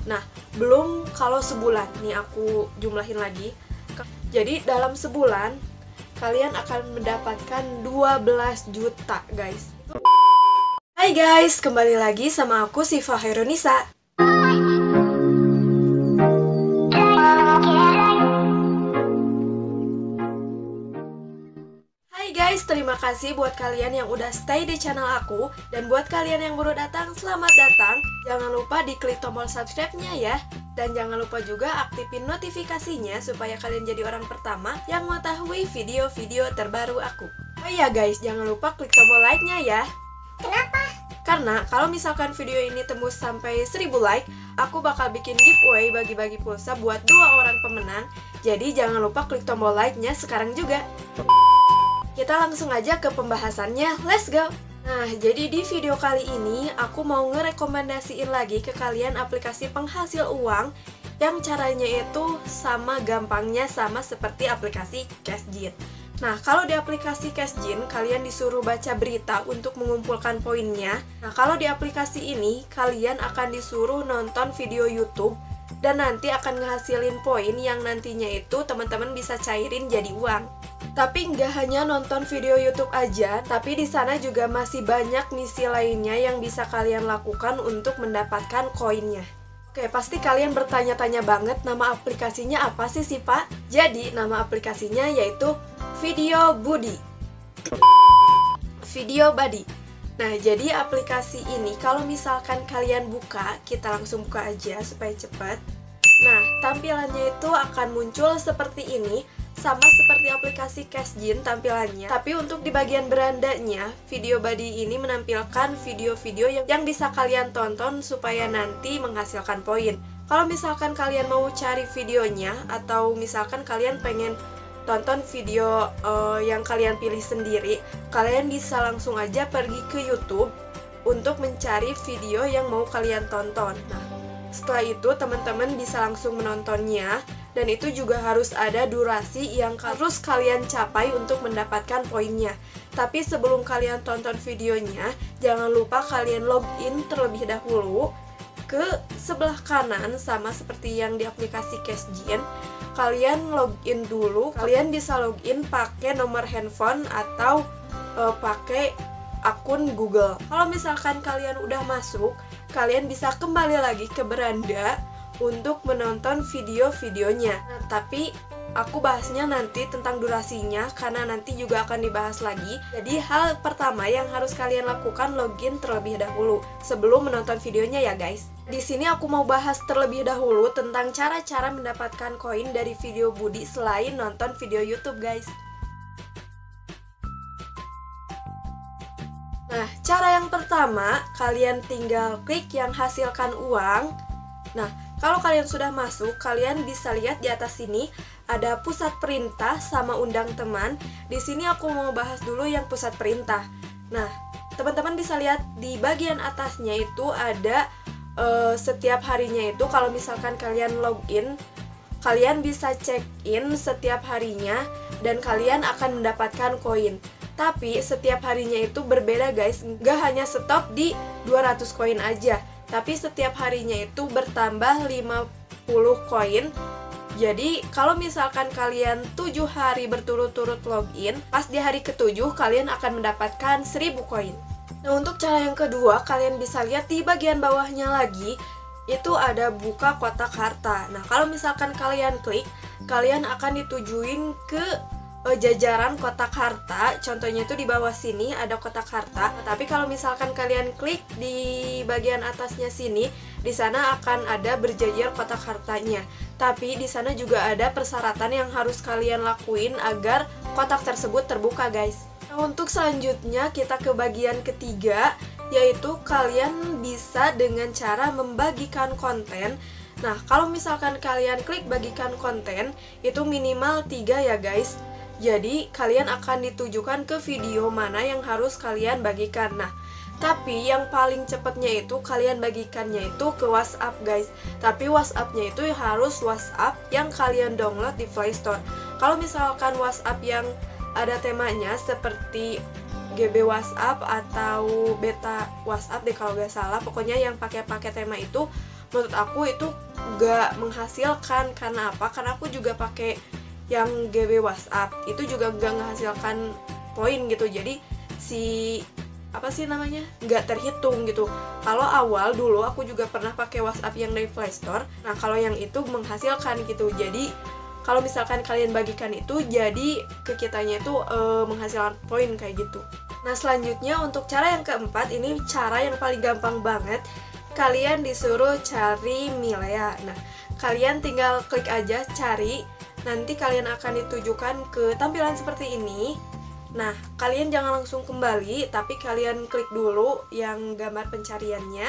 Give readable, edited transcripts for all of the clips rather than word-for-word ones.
Nah, belum kalau sebulan. Nih aku jumlahin lagi. Jadi dalam sebulan kalian akan mendapatkan 12 juta, guys. Hai guys, kembali lagi sama aku Siva Heronisa. Hai guys, terima kasih buat kalian yang udah stay di channel aku. Dan buat kalian yang baru datang, selamat datang. Jangan lupa diklik tombol subscribe-nya ya. Dan jangan lupa juga aktifin notifikasinya supaya kalian jadi orang pertama yang mengetahui video-video terbaru aku. Oh iya guys, jangan lupa klik tombol like-nya ya. Kenapa? Karena kalau misalkan video ini tembus sampai 1000 like, aku bakal bikin giveaway bagi-bagi pulsa buat 2 orang pemenang. Jadi jangan lupa klik tombol like-nya sekarang juga. Kita langsung aja ke pembahasannya, let's go! Nah, jadi di video kali ini aku mau ngerekomendasiin lagi ke kalian aplikasi penghasil uang yang caranya itu sama gampangnya sama seperti aplikasi Cashgin. Nah, kalau di aplikasi Cashgin kalian disuruh baca berita untuk mengumpulkan poinnya. Nah, kalau di aplikasi ini kalian akan disuruh nonton video YouTube dan nanti akan ngehasilin poin yang nantinya itu teman-teman bisa cairin jadi uang. Tapi nggak hanya nonton video YouTube aja, tapi di sana juga masih banyak misi lainnya yang bisa kalian lakukan untuk mendapatkan koinnya. Oke, pasti kalian bertanya-tanya banget nama aplikasinya apa sih Pak? Jadi, nama aplikasinya yaitu Video Buddy. Video Buddy. Nah, jadi aplikasi ini kalau misalkan kalian buka, kita langsung buka aja supaya cepat. Nah, tampilannya itu akan muncul seperti ini, sama seperti aplikasi Cashgin tampilannya. Tapi untuk di bagian berandanya, Video Buddy ini menampilkan video-video yang bisa kalian tonton supaya nanti menghasilkan poin. Kalau misalkan kalian mau cari videonya, atau misalkan kalian pengen tonton video yang kalian pilih sendiri, kalian bisa langsung aja pergi ke YouTube untuk mencari video yang mau kalian tonton. Nah, setelah itu teman-teman bisa langsung menontonnya, dan itu juga harus ada durasi yang harus kalian capai untuk mendapatkan poinnya. Tapi sebelum kalian tonton videonya, jangan lupa kalian login terlebih dahulu ke sebelah kanan sama seperti yang di aplikasi Cashgin. Kalian login dulu, kalian bisa login pakai nomor handphone atau pakai akun Google. Kalau misalkan kalian udah masuk, kalian bisa kembali lagi ke beranda untuk menonton video-videonya. Nah, tapi aku bahasnya nanti tentang durasinya karena nanti juga akan dibahas lagi. Jadi hal pertama yang harus kalian lakukan, login terlebih dahulu sebelum menonton videonya ya guys. Di sini aku mau bahas terlebih dahulu tentang cara-cara mendapatkan koin dari Video Buddy selain nonton video YouTube guys. Nah, cara yang pertama, kalian tinggal klik yang hasilkan uang. Nah, kalau kalian sudah masuk, kalian bisa lihat di atas sini ada pusat perintah sama undang teman. Di sini aku mau bahas dulu yang pusat perintah. Nah, teman-teman bisa lihat di bagian atasnya itu ada setiap harinya itu kalau misalkan kalian login, kalian bisa check in setiap harinya dan kalian akan mendapatkan koin. Tapi setiap harinya itu berbeda guys, nggak hanya stop di 200 koin aja, tapi setiap harinya itu bertambah 50 koin. Jadi kalau misalkan kalian 7 hari berturut-turut login, pas di hari ke-7 kalian akan mendapatkan 1000 koin. Nah, untuk cara yang kedua, kalian bisa lihat di bagian bawahnya lagi, itu ada buka kotak harta. Nah, kalau misalkan kalian klik, kalian akan ditujuin ke jajaran kotak harta. Contohnya itu di bawah sini ada kotak harta. Tapi kalau misalkan kalian klik di bagian atasnya sini, di sana akan ada berjejer kotak hartanya. Tapi di sana juga ada persyaratan yang harus kalian lakuin agar kotak tersebut terbuka guys. Nah, untuk selanjutnya kita ke bagian ketiga, yaitu kalian bisa dengan cara membagikan konten. Nah, kalau misalkan kalian klik bagikan konten, itu minimal 3 ya guys. Jadi kalian akan ditujukan ke video mana yang harus kalian bagikan. Nah, tapi yang paling cepatnya itu kalian bagikannya itu ke WhatsApp guys. Tapi WhatsAppnya itu harus WhatsApp yang kalian download di Play Store. Kalau misalkan WhatsApp yang ada temanya seperti GB WhatsApp atau beta WhatsApp deh kalau nggak salah, pokoknya yang pakai tema itu menurut aku itu gak menghasilkan. Karena apa? Karena aku juga pakai yang GB WhatsApp, itu juga gak menghasilkan poin gitu. Jadi nggak terhitung gitu. Kalau awal dulu aku juga pernah pakai WhatsApp yang dari Play Store. Nah kalau yang itu menghasilkan gitu. Jadi kalau misalkan kalian bagikan itu, jadi ke kitanya itu menghasilkan poin kayak gitu. Nah selanjutnya untuk cara yang keempat, ini cara yang paling gampang banget. Kalian disuruh cari Milea. Nah kalian tinggal klik aja cari, nanti kalian akan ditujukan ke tampilan seperti ini. Nah, kalian jangan langsung kembali, tapi kalian klik dulu yang gambar pencariannya.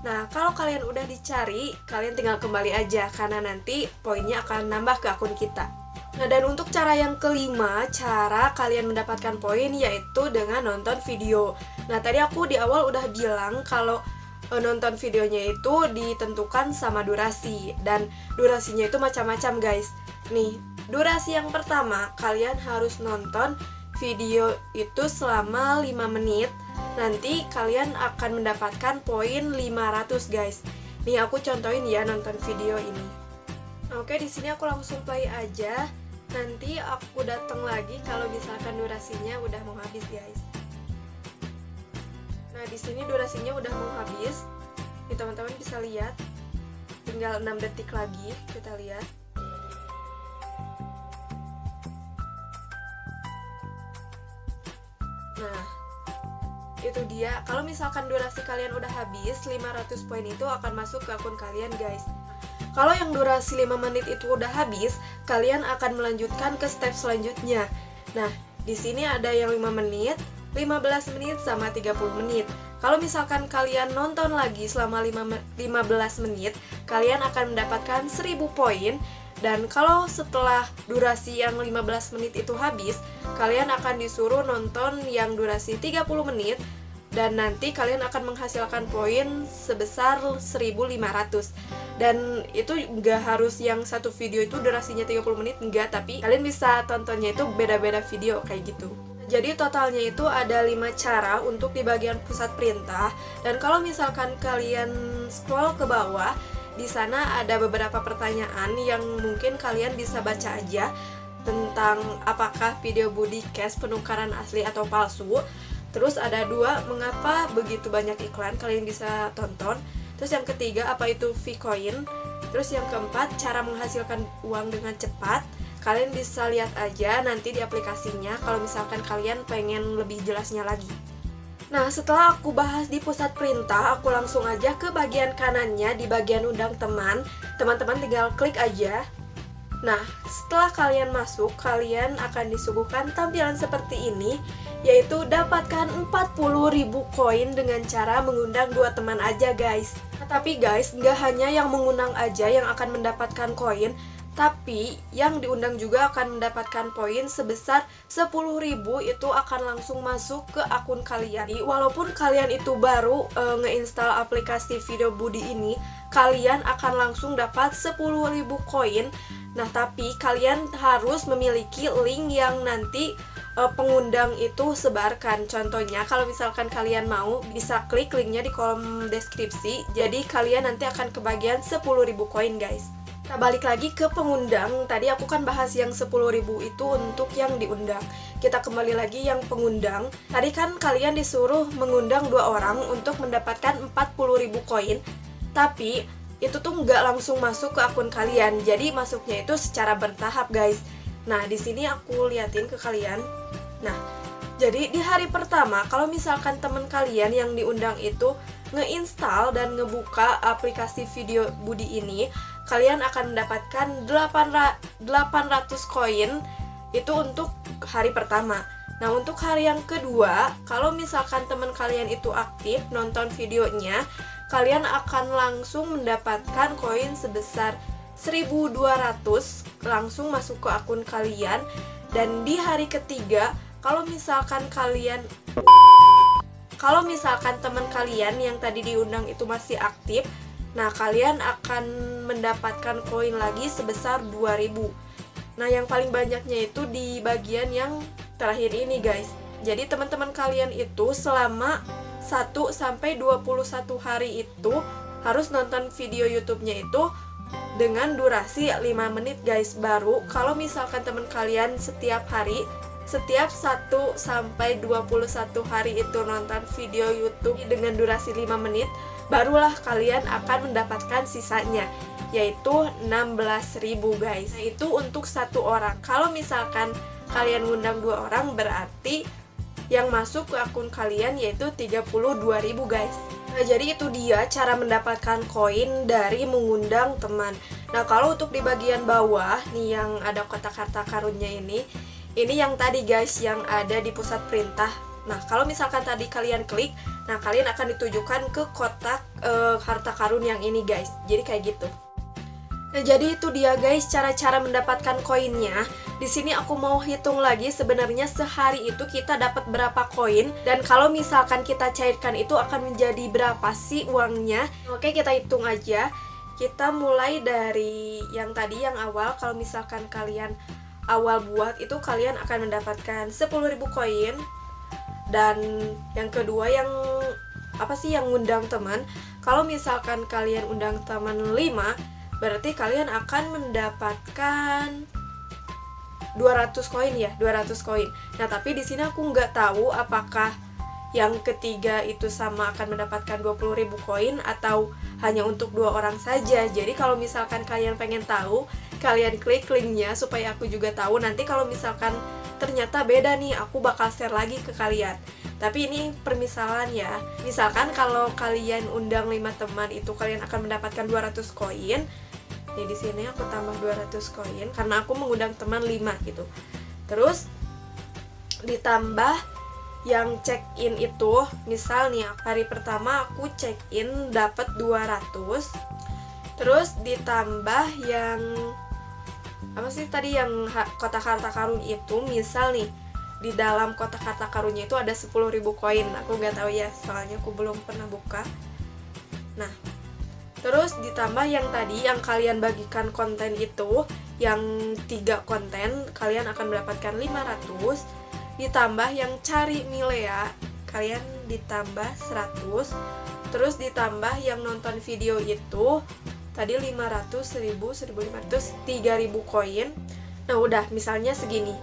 Nah, kalau kalian udah dicari, kalian tinggal kembali aja, karena nanti poinnya akan nambah ke akun kita. Nah, dan untuk cara yang kelima, cara kalian mendapatkan poin yaitu dengan nonton video. Nah, tadi aku di awal udah bilang kalau nonton videonya itu ditentukan sama durasi, dan durasinya itu macam-macam guys. Nih, durasi yang pertama, kalian harus nonton video itu selama 5 menit. Nanti kalian akan mendapatkan poin 500 guys. Nih aku contohin ya nonton video ini. Oke, di sini aku langsung play aja. Nanti aku datang lagi kalau misalkan durasinya udah mau habis guys. Nah, di sini durasinya udah mau habis. Nih teman-teman bisa lihat. Tinggal 6 detik lagi, kita lihat. Nah, itu dia. Kalau misalkan durasi kalian udah habis, 500 poin itu akan masuk ke akun kalian guys. Kalau yang durasi 5 menit itu udah habis, kalian akan melanjutkan ke step selanjutnya. Nah, di sini ada yang 5 menit, 15 menit, sama 30 menit. Kalau misalkan kalian nonton lagi selama 15 menit, kalian akan mendapatkan 1000 poin. Dan kalau setelah durasi yang 15 menit itu habis, kalian akan disuruh nonton yang durasi 30 menit, dan nanti kalian akan menghasilkan poin sebesar 1500. Dan itu nggak harus yang satu video itu durasinya 30 menit, enggak, tapi kalian bisa tontonnya itu beda-beda video kayak gitu. Jadi totalnya itu ada 5 cara untuk di bagian pusat perintah. Dan kalau misalkan kalian scroll ke bawah, di sana ada beberapa pertanyaan yang mungkin kalian bisa baca aja tentang apakah video Budi Cash penukaran asli atau palsu. Terus ada 2, mengapa begitu banyak iklan, kalian bisa tonton. Terus yang ketiga, apa itu Vcoin. Terus yang keempat, cara menghasilkan uang dengan cepat. Kalian bisa lihat aja nanti di aplikasinya kalau misalkan kalian pengen lebih jelasnya lagi. Nah, setelah aku bahas di pusat perintah, aku langsung aja ke bagian kanannya di bagian undang teman. Teman-teman tinggal klik aja. Nah, setelah kalian masuk, kalian akan disuguhkan tampilan seperti ini, yaitu dapatkan 40.000 koin dengan cara mengundang 2 teman aja guys. Nah, tapi guys, nggak hanya yang mengundang aja yang akan mendapatkan koin, tapi yang diundang juga akan mendapatkan poin sebesar 10.000, itu akan langsung masuk ke akun kalian. Jadi, walaupun kalian itu baru ngeinstal aplikasi Video Budi ini, kalian akan langsung dapat 10.000 koin. Nah, tapi kalian harus memiliki link yang nanti pengundang itu sebarkan. Contohnya, kalau misalkan kalian mau, bisa klik linknya di kolom deskripsi. Jadi kalian nanti akan kebagian 10.000 koin guys. Nah, balik lagi ke pengundang. Tadi aku kan bahas yang 10.000 itu untuk yang diundang. Kita kembali lagi yang pengundang. Tadi kan kalian disuruh mengundang 2 orang untuk mendapatkan 40.000 koin. Tapi itu tuh nggak langsung masuk ke akun kalian. Jadi masuknya itu secara bertahap guys. Nah, di sini aku liatin ke kalian. Nah, jadi di hari pertama, kalau misalkan teman kalian yang diundang itu ngeinstal dan ngebuka aplikasi Video Budi ini, kalian akan mendapatkan 800 koin itu untuk hari pertama. Nah, untuk hari yang kedua, kalau misalkan teman kalian itu aktif nonton videonya, kalian akan langsung mendapatkan koin sebesar 1.200 langsung masuk ke akun kalian. Dan di hari ketiga, kalau misalkan teman kalian yang tadi diundang itu masih aktif, nah kalian akan mendapatkan koin lagi sebesar 2.000. Nah, yang paling banyaknya itu di bagian yang terakhir ini guys. Jadi teman-teman kalian itu selama 1 sampai 21 hari itu harus nonton video YouTube-nya itu dengan durasi 5 menit guys. Baru kalau misalkan teman kalian setiap hari, setiap 1 sampai 21 hari itu nonton video YouTube dengan durasi 5 menit, barulah kalian akan mendapatkan sisanya, yaitu 16.000 guys. Nah, itu untuk 1 orang. Kalau misalkan kalian ngundang 2 orang, berarti yang masuk ke akun kalian yaitu 32.000 guys. Nah, jadi itu dia cara mendapatkan koin dari mengundang teman. Nah, kalau untuk di bagian bawah nih yang ada kotak harta karunnya ini yang tadi guys, yang ada di pusat perintah. Nah, kalau misalkan tadi kalian klik, nah kalian akan ditujukan ke kotak harta karun yang ini guys. Jadi kayak gitu. Nah, jadi itu dia guys cara-cara mendapatkan koinnya. Di sini aku mau hitung lagi sebenarnya sehari itu kita dapat berapa koin, dan kalau misalkan kita cairkan itu akan menjadi berapa sih uangnya. Oke, kita hitung aja. Kita mulai dari yang tadi yang awal. Kalau misalkan kalian awal buat itu kalian akan mendapatkan 10.000 koin. Dan yang kedua yang apa sih, yang undang teman. Kalau misalkan kalian undang teman 5, berarti kalian akan mendapatkan 200 koin ya, 200 koin. Nah, tapi di sini aku nggak tahu apakah yang ketiga itu sama akan mendapatkan 20.000 koin atau hanya untuk 2 orang saja. Jadi kalau misalkan kalian pengen tahu, kalian klik linknya supaya aku juga tahu. Nanti kalau misalkan ternyata beda nih, aku bakal share lagi ke kalian. Tapi ini permisalan ya. Misalkan kalau kalian undang 5 teman itu kalian akan mendapatkan 200 koin. Nih di sini aku tambah 200 koin karena aku mengundang teman 5 gitu. Terus ditambah yang check in itu, misal nih hari pertama aku check in dapat 200. Terus ditambah yang apa sih tadi yang kotak harta karun itu, misal nih di dalam kotak harta karunnya itu ada 10.000 koin. Aku nggak tahu ya, soalnya aku belum pernah buka. Nah, terus ditambah yang tadi yang kalian bagikan konten itu, yang 3 konten kalian akan mendapatkan 500. Ditambah yang cari Milea, kalian ditambah 100. Terus ditambah yang nonton video itu tadi 500, 1000, 1500, 3000 koin. Nah, udah misalnya segini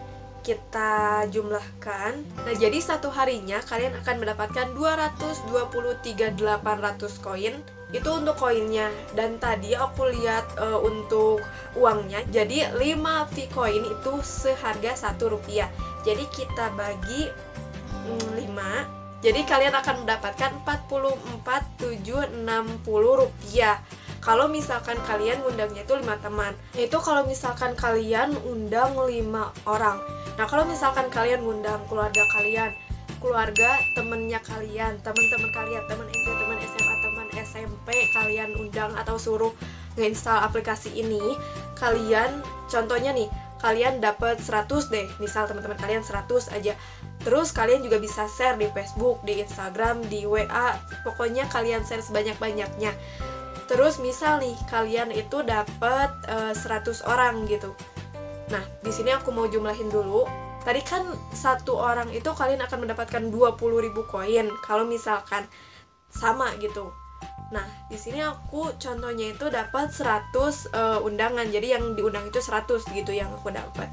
kita jumlahkan. Nah, jadi satu harinya kalian akan mendapatkan 223.800 koin. Itu untuk koinnya. Dan tadi aku lihat untuk uangnya, jadi 5 V-coin itu seharga Rp1. Jadi kita bagi 5, jadi kalian akan mendapatkan Rp44.760 kalau misalkan kalian undangnya itu 5 teman. Itu kalau misalkan kalian undang 5 orang. Nah, kalau misalkan kalian undang keluarga kalian, keluarga temennya kalian, teman-teman kalian, teman SD, teman SMA, teman SMP kalian undang atau suruh ngeinstall aplikasi ini, kalian contohnya nih, kalian dapat 100 deh, misal teman-teman kalian 100 aja. Terus kalian juga bisa share di Facebook, di Instagram, di WA, pokoknya kalian share sebanyak-banyaknya. Terus misal nih kalian itu dapat 100 orang gitu. Nah, di sini aku mau jumlahin dulu. Tadi kan 1 orang itu kalian akan mendapatkan 20.000 koin kalau misalkan sama gitu. Nah, di sini aku contohnya itu dapat 100 undangan. Jadi yang diundang itu 100 gitu yang aku dapat.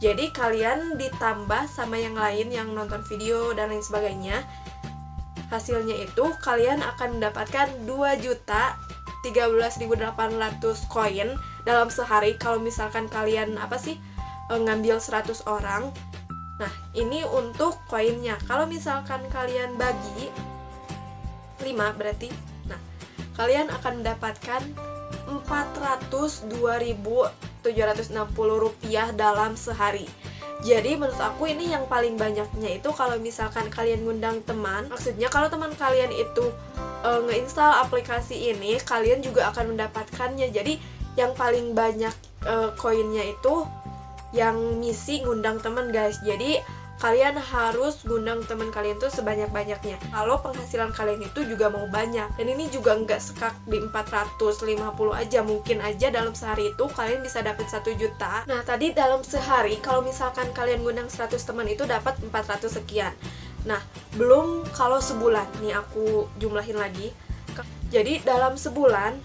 Jadi kalian ditambah sama yang lain yang nonton video dan lain sebagainya. Hasilnya itu kalian akan mendapatkan 2.013.800 koin dalam sehari kalau misalkan kalian ngambil 100 orang. Nah, ini untuk koinnya. Kalau misalkan kalian bagi 5 berarti, nah, kalian akan mendapatkan Rp402.760 dalam sehari. Jadi menurut aku ini yang paling banyaknya itu kalau misalkan kalian ngundang teman. Maksudnya kalau teman kalian itu ngeinstall aplikasi ini, kalian juga akan mendapatkannya. Jadi yang paling banyak koinnya itu yang misi ngundang teman guys. Jadi kalian harus ngundang teman kalian tuh sebanyak-banyaknya kalau penghasilan kalian itu juga mau banyak. Dan ini juga nggak sekak di 450 aja, mungkin aja dalam sehari itu kalian bisa dapat 1 juta. Nah, tadi dalam sehari kalau misalkan kalian ngundang 100 teman itu dapat 400 sekian. Nah, belum kalau sebulan. Nih aku jumlahin lagi. Jadi dalam sebulan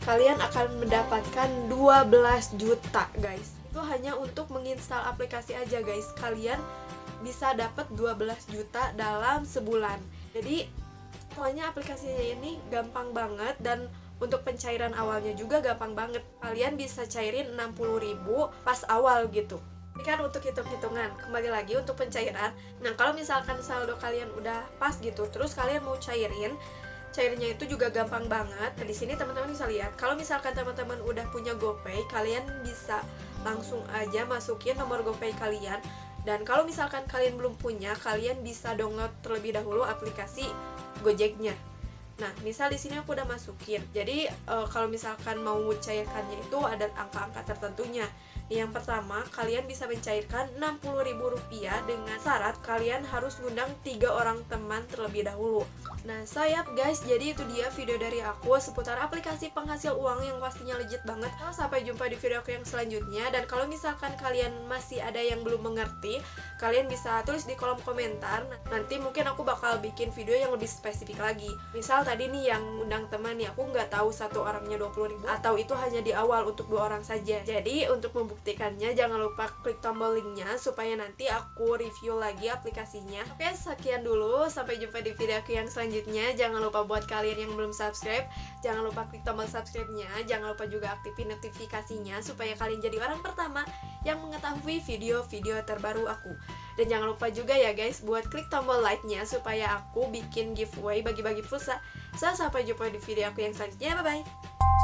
kalian akan mendapatkan 12 juta guys. Itu hanya untuk menginstal aplikasi aja guys. Kalian bisa dapat 12 juta dalam sebulan. Jadi pokoknya aplikasinya ini gampang banget, dan untuk pencairan awalnya juga gampang banget. Kalian bisa cairin 60.000 pas awal gitu. Ini kan untuk hitung-hitungan. Kembali lagi untuk pencairan. Nah, kalau misalkan saldo kalian udah pas gitu, terus kalian mau cairnya itu juga gampang banget. Nah, di sini teman-teman bisa lihat. Kalau misalkan teman-teman udah punya GoPay, kalian bisa langsung aja masukin nomor GoPay kalian. Dan kalau misalkan kalian belum punya, kalian bisa download terlebih dahulu aplikasi Gojeknya. Nah, misal di sini aku udah masukin. Jadi kalau misalkan mau cairkannya itu ada angka-angka tertentunya. Yang pertama, kalian bisa mencairkan Rp60.000 dengan syarat kalian harus ngundang 3 orang teman terlebih dahulu. Nah, sayap guys, jadi itu dia video dari aku seputar aplikasi penghasil uang yang pastinya legit banget. Sampai jumpa di video aku yang selanjutnya. Dan kalau misalkan kalian masih ada yang belum mengerti, kalian bisa tulis di kolom komentar. Nanti mungkin aku bakal bikin video yang lebih spesifik lagi. Misal tadi nih yang undang teman nih, aku nggak tahu satu orangnya 20.000 atau itu hanya di awal untuk 2 orang saja. Jadi untuk membuktikannya jangan lupa klik tombol linknya supaya nanti aku review lagi aplikasinya. Oke, sekian dulu, sampai jumpa di video aku yang selanjutnya. Jangan lupa buat kalian yang belum subscribe, jangan lupa klik tombol subscribe-nya, jangan lupa juga aktifin notifikasinya supaya kalian jadi orang pertama yang mengetahui video-video terbaru aku. Dan jangan lupa juga ya guys buat klik tombol like-nya supaya aku bikin giveaway bagi-bagi pulsa. Sampai jumpa di video aku yang selanjutnya. Bye bye.